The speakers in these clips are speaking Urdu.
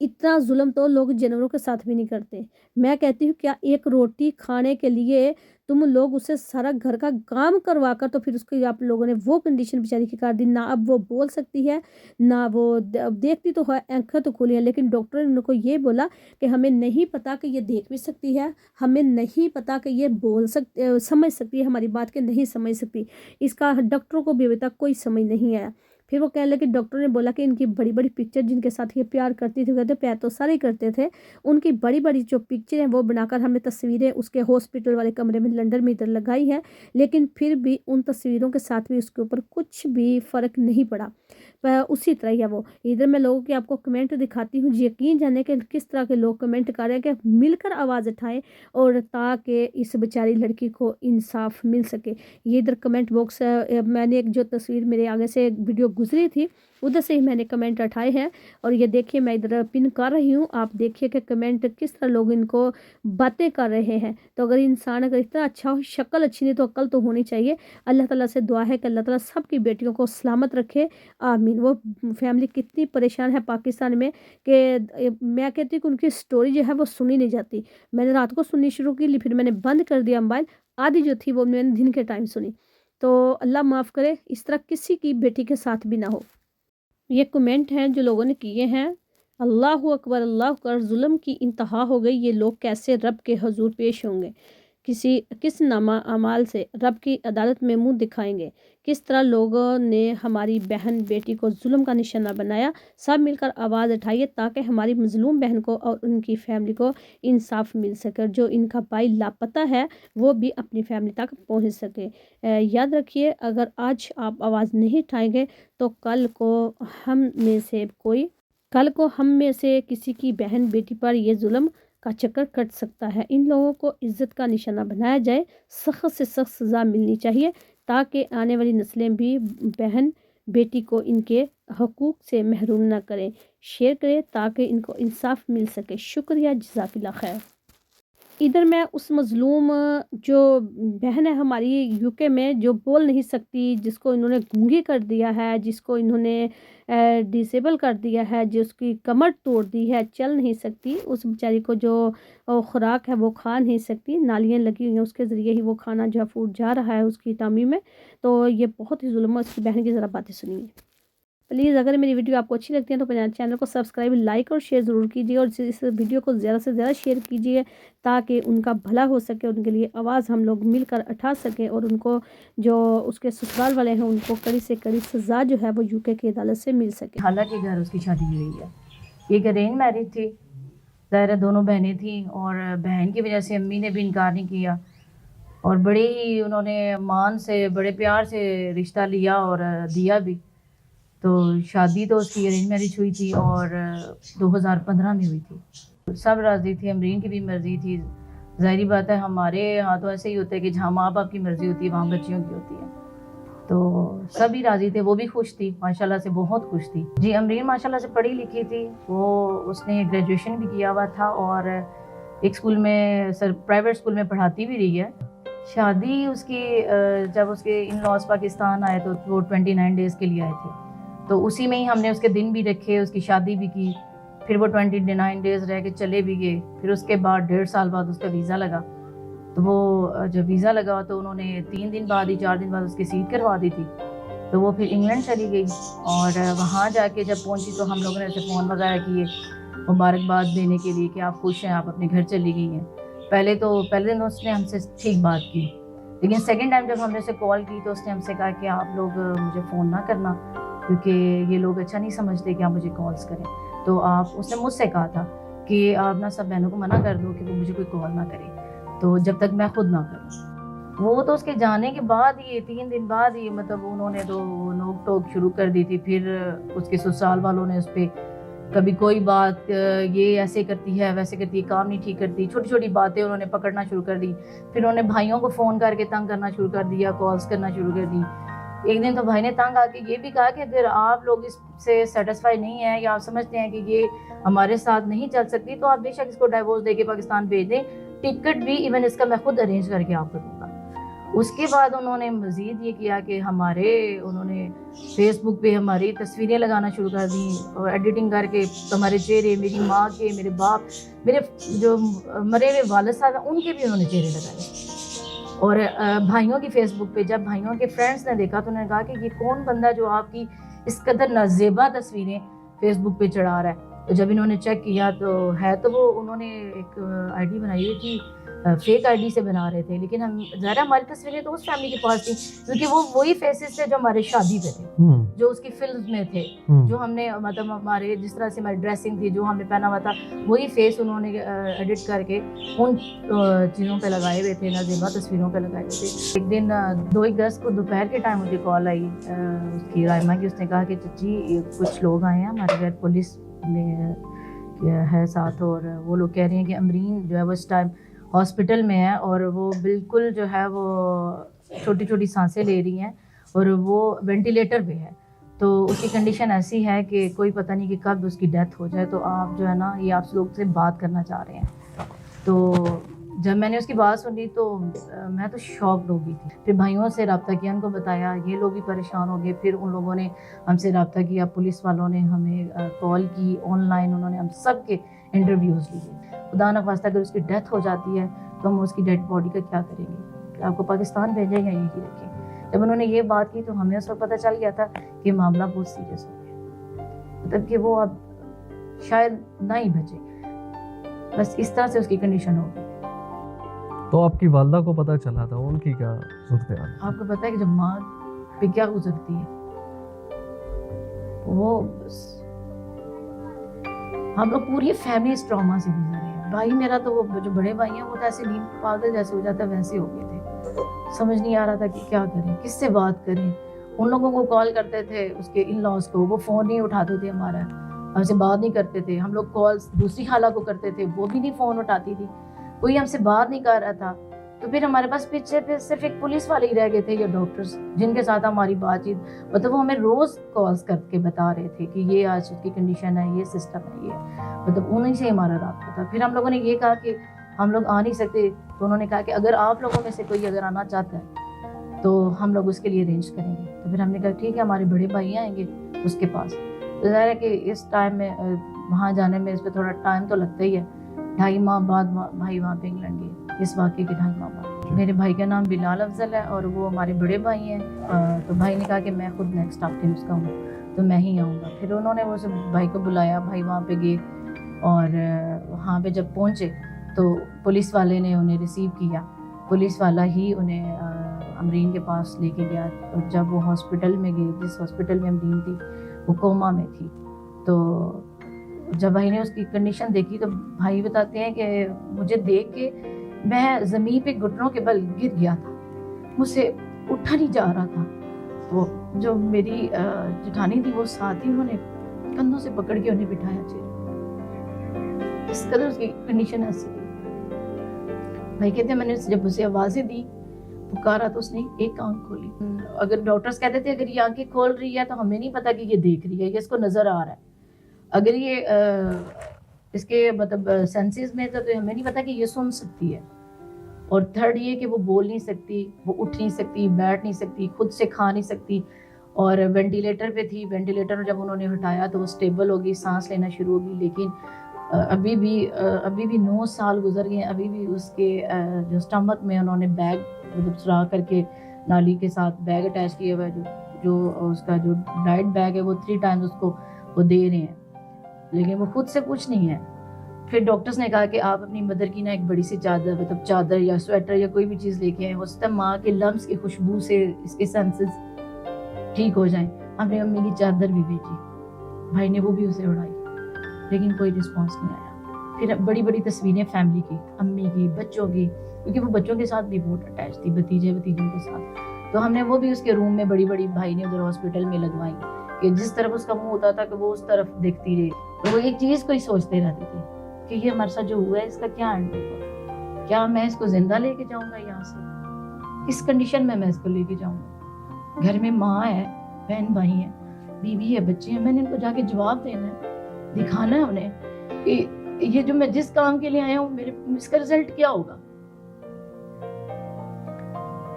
اتنا ظلم تو لوگ جانوروں کے ساتھ بھی نہیں کرتے. میں کہتی ہوں کیا ایک روٹی کھانے کے لیے تم لوگ اسے سارا گھر کا کام کروا کر تو پھر اس کی آپ لوگوں نے وہ کنڈیشن بیچاری کی کر دی. نہ اب وہ بول سکتی ہے نہ وہ دیکھتی تو ہے, آنکھیں تو کھلی ہیں, لیکن ڈاکٹر نے ان کو یہ بولا کہ ہمیں نہیں پتا کہ یہ دیکھ بھی سکتی ہے, ہمیں نہیں پتا کہ یہ سمجھ سکتی ہے ہماری بات, کہ نہیں سمجھ سکتی. اس کا ڈاکٹروں کو بھی ابھی تک کوئی سمجھ نہیں آیا. پھر وہ کہنے لگے ڈاکٹر نے بولا کہ ان کی بڑی بڑی پکچر جن کے ساتھ یہ پیار کرتی تھی, کہتے پیار تو سارے ہی کرتے تھے, ان کی بڑی بڑی جو پکچر ہیں وہ بنا کر ہم نے تصویریں اس کے ہاسپٹل والے کمرے میں لندن میں ادھر لگائی ہے, لیکن پھر بھی ان تصویروں کے ساتھ بھی اس کے اوپر کچھ بھی فرق نہیں پڑا. اسی طرح ہی ہے وہ. ادھر میں لوگوں کی آپ کو کمنٹ دکھاتی ہوں, یقین جانے کہ کس طرح کے لوگ کمنٹ کر رہے ہیں کہ مل کر آواز اٹھائیں اور تاکہ اس بیچاری لڑکی کو انصاف مل سکے. یہ ادھر کمنٹ باکس ہے, میں نے ایک جو تصویر میرے آگے سے ایک ویڈیو گزری تھی ادھر سے ہی میں نے کمنٹ اٹھائے ہیں, اور یہ دیکھیے میں ادھر پن کر رہی ہوں, آپ دیکھیے کہ کمنٹ کس طرح لوگ ان کو باتیں کر رہے ہیں. تو اگر انسان اگر اتنا اچھا ہو, شکل اچھی نہیں تو عقل تو ہونی چاہیے. اللہ تعالیٰ سے دعا ہے کہ اللہ تعالیٰ سب کی بیٹیوں کو سلامت رکھے, آمین. وہ فیملی کتنی پریشان ہے پاکستان میں کہ میں کہتی ہوں کہ ان کی سٹوری جو ہے وہ سنی نہیں جاتی. میں نے رات کو سننی شروع کی لی, پھر میں نے بند کر دیا موبائل, آدھی جو تھی وہ میں نے دن کے ٹائم سنی. تو اللہ معاف کرے, اس طرح کسی کی بیٹی کے ساتھ بھی نہ ہو. یہ کمنٹ ہیں جو لوگوں نے کیے ہیں, اللہ اکبر اللہ اکبر, ظلم کی انتہا ہو گئی. یہ لوگ کیسے رب کے حضور پیش ہوں گے, کس نامہ اعمال سے رب کی عدالت میں منہ دکھائیں گے. کس طرح لوگوں نے ہماری بہن بیٹی کو ظلم کا نشانہ بنایا. سب مل کر آواز اٹھائیے تاکہ ہماری مظلوم بہن کو اور ان کی فیملی کو انصاف مل سکے, جو ان کا بھائی لاپتہ ہے وہ بھی اپنی فیملی تک پہنچ سکے. یاد رکھیے اگر آج آپ آواز نہیں اٹھائیں گے تو کل کو ہم میں سے کسی کی بہن بیٹی پر یہ ظلم کا چکر کٹ سکتا ہے. ان لوگوں کو عزت کا نشانہ بنایا جائے, سخت سے سخت سزا ملنی چاہیے تاکہ آنے والی نسلیں بھی بہن بیٹی کو ان کے حقوق سے محروم نہ کریں. شیئر کریں تاکہ ان کو انصاف مل سکے. شکریہ, جزاک اللہ خیر. ادھر میں اس مظلوم جو بہن ہے ہماری یو کے میں جو بول نہیں سکتی, جس کو انہوں نے گونگی کر دیا ہے, جس کو انہوں نے ڈسیبل کر دیا ہے, جس کی کمر توڑ دی ہے, چل نہیں سکتی, اس بیچاری کو جو خوراک ہے وہ کھا نہیں سکتی, نالیاں لگی ہوئی ہیں اس کے ذریعے ہی وہ کھانا جو ہے فوڈ جا رہا ہے اس کی ٹامی میں. تو یہ بہت ہی ظلم ہے. اس کی بہن کی ذرا باتیں سنیے پلیز. اگر میری ویڈیو آپ کو اچھی لگتی ہے تو چینل کو سبسکرائب, لائک اور شیئر ضرور کیجیے, اور اس ویڈیو کو زیادہ سے زیادہ شیئر کیجیے تاکہ ان کا بھلا ہو سکے, ان کے لیے آواز ہم لوگ مل کر اٹھا سکیں, اور ان کو جو اس کے سسرال والے ہیں ان کو کڑی سے کڑی سزا جو ہے وہ یو کے کی عدالت سے مل سکے. حالانکہ گھر اس کی شادی ہوئی ہے, یہ ارینج میرج تھی, ظاہر دونوں بہنیں تھیں, اور بہن کی وجہ سے امی نے بھی انکار نہیں کیا, اور بڑے ہی انہوں نے مان سے بڑے پیار سے رشتہ لیا اور دیا بھی. تو شادی تو اس کی ارینج میرج ہوئی تھی اور 2015 میں ہوئی تھی. سب راضی تھے, امرین کی بھی مرضی تھی. ظاہری بات ہے ہمارے یہاں تو ایسے ہی ہوتا ہے کہ جہاں ماں باپ کی مرضی ہوتی ہے وہاں بچیوں کی ہوتی ہے. تو سب ہی راضی تھے, وہ بھی خوش تھی, ماشاءاللہ سے بہت خوش تھی. جی امرین ماشاءاللہ سے پڑھی لکھی تھی, اس نے گریجویشن بھی کیا ہوا تھا, اور ایک اسکول میں پرائیویٹ اسکول میں پڑھاتی بھی رہی ہے. شادی اس کی جب اس کے ان لاس پاکستان آئے تو وہ 29 ڈیز کے لیے آئے تھے, تو اسی میں ہی ہم نے اس کے دن بھی رکھے, اس کی شادی بھی کی. پھر وہ 29 ڈیز رہ کے چلے بھی گئے. پھر اس کے بعد 1.5 سال بعد اس کا ویزا لگا, تو وہ جب ویزا لگا تو انہوں نے 3 دن بعد ہی 4 دن بعد اس کی سیٹ کروا دی تھی. تو وہ پھر انگلینڈ چلی گئی, اور وہاں جا کے جب پہنچی تو ہم لوگوں نے اسے فون وغیرہ کیے مبارکباد دینے کے لیے کہ آپ خوش ہیں, آپ اپنے گھر چلی گئی ہیں. پہلے دن اس نے ہم سے ٹھیک بات کی, لیکن سیکنڈ ٹائم جب ہم نے اسے کال کی تو اس نے ہم سے کہا کہ آپ لوگ مجھے فون نہ کرنا, کیونکہ یہ لوگ اچھا نہیں سمجھتے کہ آپ مجھے کالز کریں. تو اس نے مجھ سے کہا تھا کہ آپ نا سب بہنوں کو منع کر دو کہ وہ مجھے کوئی کال نہ کرے, تو جب تک میں خود نہ کروں. وہ تو اس کے جانے کے بعد ہی 3 دن بعد ہی مطلب انہوں نے تو نوک ٹوک شروع کر دی تھی. پھر اس کے سسرال والوں نے اس پہ کبھی کوئی بات یہ ایسے کرتی ہے ویسے کرتی ہے, کام نہیں ٹھیک کرتی, چھوٹی چھوٹی باتیں انہوں نے پکڑنا شروع کر دی. پھر انہوں نے بھائیوں کو فون کر کے تنگ کرنا شروع کر دیا, کالز کرنا شروع کر دی. ایک دن تو بھائی نے تنگ آ کے یہ بھی کہا کہ اگر آپ لوگ اس سے سیٹسفائی نہیں ہیں یا آپ سمجھتے ہیں کہ یہ ہمارے ساتھ نہیں چل سکتی تو آپ بے شک اس کو ڈائیورس دے کے پاکستان بھیج دیں, ٹکٹ بھی ایون اس کا میں خود ارینج کر کے آپ کو دوں گا. اس کے بعد انہوں نے مزید یہ کیا کہ انہوں نے فیس بک پہ ہماری تصویریں لگانا شروع کر دیں اور ایڈیٹنگ کر کے ہمارے چہرے، میری ماں کے، میرے باپ، میرے جو مرے ہوئے والد صاحب ہیں ان کے بھی انہوں نے چہرے لگائے. اور بھائیوں کی فیس بک پہ جب بھائیوں کے فرینڈس نے دیکھا تو انہوں نے کہا کہ یہ کون بندہ جو آپ کی اس قدر نازیبا تصویریں فیس بک پہ چڑھا رہا ہے. تو جب انہوں نے چیک کیا تو ہے تو وہ انہوں نے ایک آئی ڈی بنائی ہوئی تھی، فیک آئی ڈی سے بنا رہے تھے، لیکن ہم ظاہر ہماری تصویریں تو اس فیملی کے پاس تھیں کیونکہ وہ وہی فیسز تھے جو ہمارے شادی پہ تھے، جو اس کی فلم میں تھے، جو ہم نے مطلب ہمارے جس طرح سے ہماری ڈریسنگ تھی، جو ہم نے پہنا ہوا تھا، وہی فیس انہوں نے ایڈٹ کر کے ان چیزوں پہ لگائے ہوئے تھے، نازیبا تصویروں پہ لگائے ہوئے تھے. ایک دن 2:10 کو دوپہر کے ٹائم مجھے کال آئی اس کی رائمہ کی. اس نے کہا کہ چچی کچھ لوگ آئے ہیں ہمارے گھر، پولیس میں ہے ساتھ، اور وہ لوگ کہہ رہے ہیں کہ امرین جو ہے وہ اس ٹائم ہاسپٹل میں ہے اور وہ بالکل جو ہے وہ چھوٹی چھوٹی سانسیں لے رہی ہیں اور وہ وینٹیلیٹر پہ ہے، تو اس کی کنڈیشن ایسی ہے کہ کوئی پتہ نہیں کہ کب اس کی ڈیتھ ہو جائے، تو آپ جو ہے نا یہ آپ لوگ سے بات کرنا چاہ رہے ہیں. تو جب میں نے اس کی بات سنی تو میں تو شاکڈ ہو گئی تھی. پھر بھائیوں سے رابطہ کیا، ان کو بتایا، یہ لوگ بھی پریشان ہو گئے. پھر ان لوگوں نے ہم سے رابطہ کیا، پولیس والوں نے ہمیں کال کی، آن لائن انہوں نے ہم سب کے انٹرویوز لیے. خدا نخواستہ اگر اس کی ڈیتھ ہو جاتی ہے تو ہم اس کی ڈیڈ باڈی کا کیا کریں گے، آپ کو پاکستان بھیجیں یا یہی رکھیں. جب انہوں نے یہ بات کی تو ہمیں اس وقت پتہ چل گیا تھا کہ معاملہ بہت سیریس ہو گیا، مطلب کہ وہ اب شاید نہ ہی بچے. بس اس طرح سے اس کی کنڈیشن ہو گئی. تو آپ کی والدہ کو پتہ چلا تھا، ان کی کیا صورتحال؟ آپ کو پتہ ہے کہ جب ماں پہ کیا گزرتی ہے، وہ ہم لوگ پوری فیملی اس ٹراما سے گزر رہے ہیں. بھائی میرا تو وہ جو بڑے بھائی ہیں وہ تو ایسے نیند پاگل جیسے ہو جاتا ہے ویسے ہو گئے تھے. سمجھ نہیں آ رہا تھا کہ کیا کریں، کس سے بات کریں. ان لوگوں کو کال کرتے تھے اس کے ان لاز کو، وہ فون نہیں اٹھاتے تھے ہمارا، ہم سے بات نہیں کرتے تھے. ہم لوگ کالز دوسری خالہ کو کرتے تھے، وہ بھی نہیں فون اٹھاتی تھی، کوئی ہم سے بات نہیں کر رہا تھا. تو پھر ہمارے پاس پیچھے پہ صرف ایک پولیس والے ہی رہ گئے تھے یا ڈاکٹرز جن کے ساتھ ہماری بات چیت، مطلب وہ ہمیں روز کالز کر کے بتا رہے تھے کہ یہ آج اس کی کنڈیشن ہے، یہ سسٹم ہے، یہ مطلب انہیں سے ہمارا رابطہ تھا. پھر ہم لوگوں نے یہ کہا کہ ہم لوگ آ نہیں سکتے، تو انہوں نے کہا کہ اگر آپ لوگوں میں سے کوئی اگر آنا چاہتا ہے تو ہم لوگ اس کے لیے ارینج کریں گے. تو پھر ہم نے کہا ٹھیک ہے، ہمارے بڑے بھائی آئیں گے اس کے پاس. تو ظاہر ہے کہ اس ٹائم میں وہاں جانے میں اس پہ تھوڑا ٹائم تو لگتا ہی ہے. 2.5 ماہ بعد بھائی وہاں پہ انگلینڈ گئے، اس واقعے کے 2.5 ماہ بعد. میرے بھائی کا نام بلال افضل ہے اور وہ ہمارے بڑے بھائی ہیں. تو بھائی نے کہا کہ میں خود نیکسٹ آف کن اس کا ہوں تو میں ہی آؤں گا. پھر انہوں نے وہ بھائی کو بلایا، بھائی وہاں پہ گئے اور وہاں پہ جب پہنچے تو پولیس والے نے انہیں ریسیو کیا. پولیس والا ہی انہیں امرین کے پاس لے کے گیا. اور جب وہ ہاسپٹل میں گئے، جس ہاسپٹل میں امرین تھی وہ کوما میں تھی، تو جب بھائی نے اس کی کنڈیشن دیکھی تو بھائی بتاتے ہیں کہ مجھے دیکھ کے میں زمین پہ گھٹنوں کے بل گر گیا تھا، مجھ سے اٹھا نہیں جا رہا تھا. وہ جو میری جٹھانی تھی وہ ساتھ ہی انہوں نے کندھوں سے پکڑ کے انہیں بٹھایا چہرے، اس قدر اس کی کنڈیشن ایسی تھی. بھائی کہتے ہیں میں نے جب اسے آوازیں دی، پکارا تو اس نے ایک آنکھ کھولی. اگر ڈاکٹرز کہتے تھے اگر یہ آنکھیں کھول رہی ہے تو ہمیں نہیں پتا کہ یہ دیکھ رہی ہے یا اس کو نظر آ رہا ہے. اگر یہ اس کے مطلب سینسز میں تو ہمیں نہیں پتا کہ یہ سن سکتی ہے. اور تھرڈ یہ کہ وہ بول نہیں سکتی، وہ اٹھ نہیں سکتی، بیٹھ نہیں سکتی، خود سے کھا نہیں سکتی. اور وینٹیلیٹر پہ تھی. وینٹیلیٹر جب انہوں نے ہٹایا تو وہ اسٹیبل ہو گئی، سانس لینا شروع ہو گئی. لیکن ابھی بھی 9 سال گزر گئے، ابھی بھی اس کے جو اسٹمک میں انہوں نے بیگ مطلب سرا کر کے نالی کے ساتھ بیگ اٹیچ کیا ہوا ہے، جو اس کا جو ڈائٹ بیگ ہے وہ 3 ٹائمز اس کو وہ دے رہے ہیں، لیکن وہ خود سے کچھ نہیں ہے. پھر ڈاکٹرز نے کہا کہ آپ اپنی مدر کی نا ایک بڑی سی چادر مطلب چادر یا سویٹر یا کوئی بھی چیز لے کے آئیں، ہو سکتا ہے ماں کے لمس کی خوشبو سے اس کے سینسز ٹھیک ہو جائیں. ہم نے امی کی چادر بھی بھیجی، بھائی نے وہ بھی اسے اڑائی، لیکن کوئی رسپانس نہیں آیا. پھر بڑی بڑی تصویریں فیملی کی، امی کی، بچوں کی، کیونکہ وہ بچوں کے ساتھ بھی بہت اٹیچ تھی، بھتیجوں کے ساتھ. تو ہم نے وہ بھی اس کے روم میں بڑی بڑی بھائی نے ادھر ہاسپٹل میں لگوائی کہ جس طرف اس کا منہ ہوتا تھا کہ وہ اس طرف دیکھتی رہی. تو وہ ایک چیز کو ہی سوچتے رہتے تھے کہ یہ ہمارے ساتھ جو ہوا ہے اس کا کیا اینڈ ہوگا، کیا میں اس کو زندہ لے کے جاؤں گا یہاں سے، کس کنڈیشن میں اس کو لے کے جاؤں گا. گھر میں ماں ہے، بہن بھائی ہیں، بیوی ہے، بچے ہیں. میں نے ان کو جا کے جواب دینا ہے، دکھانا ہے انہیں کہ یہ جو میں جس کام کے لیے آیا ہوں میرے اس کا رزلٹ کیا ہوگا.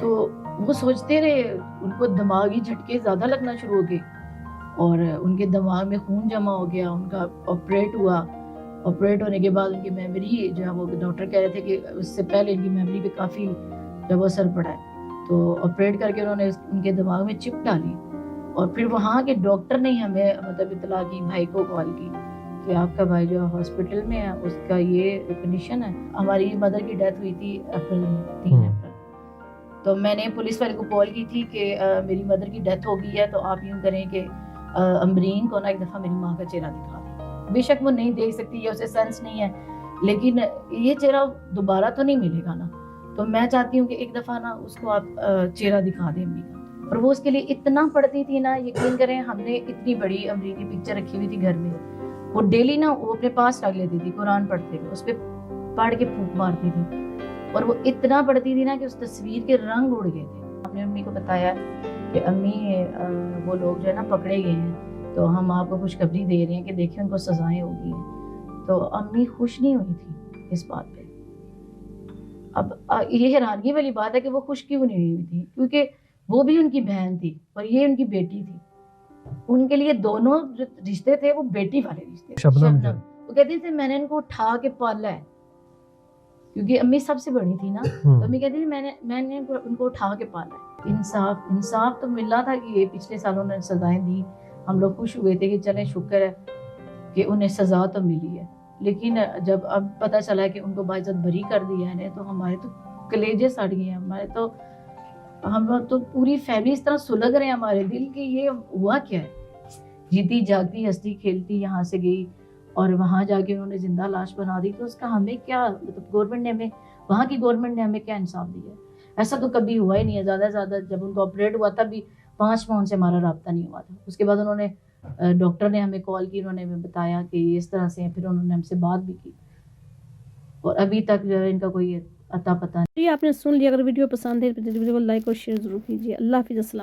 تو وہ سوچتے رہے, ان کو دماغی جھٹکے زیادہ لگنا شروع ہو گئے اور ان کے دماغ میں خون جمع ہو گیا. ان کا آپریٹ ہوا. آپریٹ ہونے کے بعد ان کی میموری جو ہے وہ ڈاکٹر کہہ رہے تھے کہ اس سے پہلے ان کی میموری پہ کافی جب اثر پڑا ہے. تو آپریٹ کر کے انہوں نے ان کے دماغ میں چپ ڈالی اور پھر وہاں کے ڈاکٹر نے ہمیں مطلب اطلاع کی, بھائی کو کال کی کہ آپ کا بھائی جو ہاسپٹل میں ہے اس کا یہ کنڈیشن ہے. ہماری مدر کی ڈیتھ ہوئی تھی اپریل میں, 3 اپریل. تو میں نے پولیس والے کو کال کی تھی کہ میری مدر کی ڈیتھ ہو گئی ہے, تو آپ یوں کریں کہ امبرین کو نا ایک دفعہ میری ماں کا چہرہ دکھا دیں. بے شک وہ نہیں دیکھ سکتی یا اسے سینس نہیں ہے, لیکن یہ چہرہ دوبارہ تو نہیں ملے گا نا, تو میں چاہتی ہوں کہ ایک دفعہ نا اس کو آپ چہرہ دکھا دیں امی کا. اور وہ اس کے لیے اتنا پڑھتی تھی نا, یقین کریں ہم نے اتنی بڑی امبرین کی پکچر رکھی ہوئی تھی گھر میں, وہ ڈیلی نا وہ اپنے پاس رکھ لیتی تھی, قرآن پڑھتے ہوئے اس پہ پڑھ کے پھونک مارتی تھی, اور وہ اتنا پڑھتی تھی نا کہ اس تصویر کے رنگ اڑ گئے تھے. ہم نے امی کو بتایا کہ امی وہ لوگ جو ہے نا پکڑے گئے ہیں, تو ہم آپ کو خوشخبری دے رہے ہیں کہ دیکھیں ان کو سزائیں ہوگی ہیں. تو امی خوش نہیں ہوئی تھی اس بات پہ. اب یہ حیرانگی والی بات ہے کہ وہ خوش کیوں نہیں ہوئی تھی, کیونکہ وہ بھی ان کی بہن تھی اور یہ ان کی بیٹی تھی. ان کے لیے دونوں جو رشتے تھے وہ بیٹی والے رشتے تھے. شبنم جو وہ کہتی تھی میں نے ان کو اٹھا کے پالا ہے, کیونکہ امی سب سے بڑی تھی نا, تو امی کہتی تھی میں نے ان کو اٹھا کے پالا ہے. انصاف تو مل رہا تھا کہ یہ پچھلے سالوں نے سزائیں دی, ہم لوگ خوش ہوئے تھے کہ چلیں شکر ہے کہ انہیں سزا تو ملی ہے. لیکن جب اب پتہ چلا کہ ان کو باعزت بری کر دیا ہے تو ہمارے تو کلیجے سڑ گئے ہیں. ہمارے تو ہم لوگ تو پوری فیملی اس طرح سلگ رہے ہیں ہمارے دل کہ یہ ہوا کیا ہے. جیتی جاگتی ہستی کھیلتی یہاں سے گئی اور وہاں جا کے انہوں نے زندہ لاش بنا دی, تو اس کا ہمیں کیا مطلب گورنمنٹ نے ہمیں, وہاں کی گورنمنٹ نے ہمیں کیا انصاف دیا ہے؟ ایسا تو کبھی ہوا ہی نہیں ہے. زیادہ سے زیادہ جب ان کو آپریٹ ہوا تب بھی 5 ماہ سے ہمارا رابطہ نہیں ہوا تھا. اس کے بعد انہوں نے ڈاکٹر نے ہمیں کال کی, انہوں نے ہمیں بتایا کہ یہ اس طرح سے ہیں, پھر انہوں نے ہم سے بات بھی کی, اور ابھی تک جو ہے ان کا کوئی اتا پتہ نہیں. یہ آپ نے سن لیا. اگر ویڈیو پسند ہے تو ویڈیو کو لائک اور شیئر ضرور کیجیے. اللہ حافظ. السلام.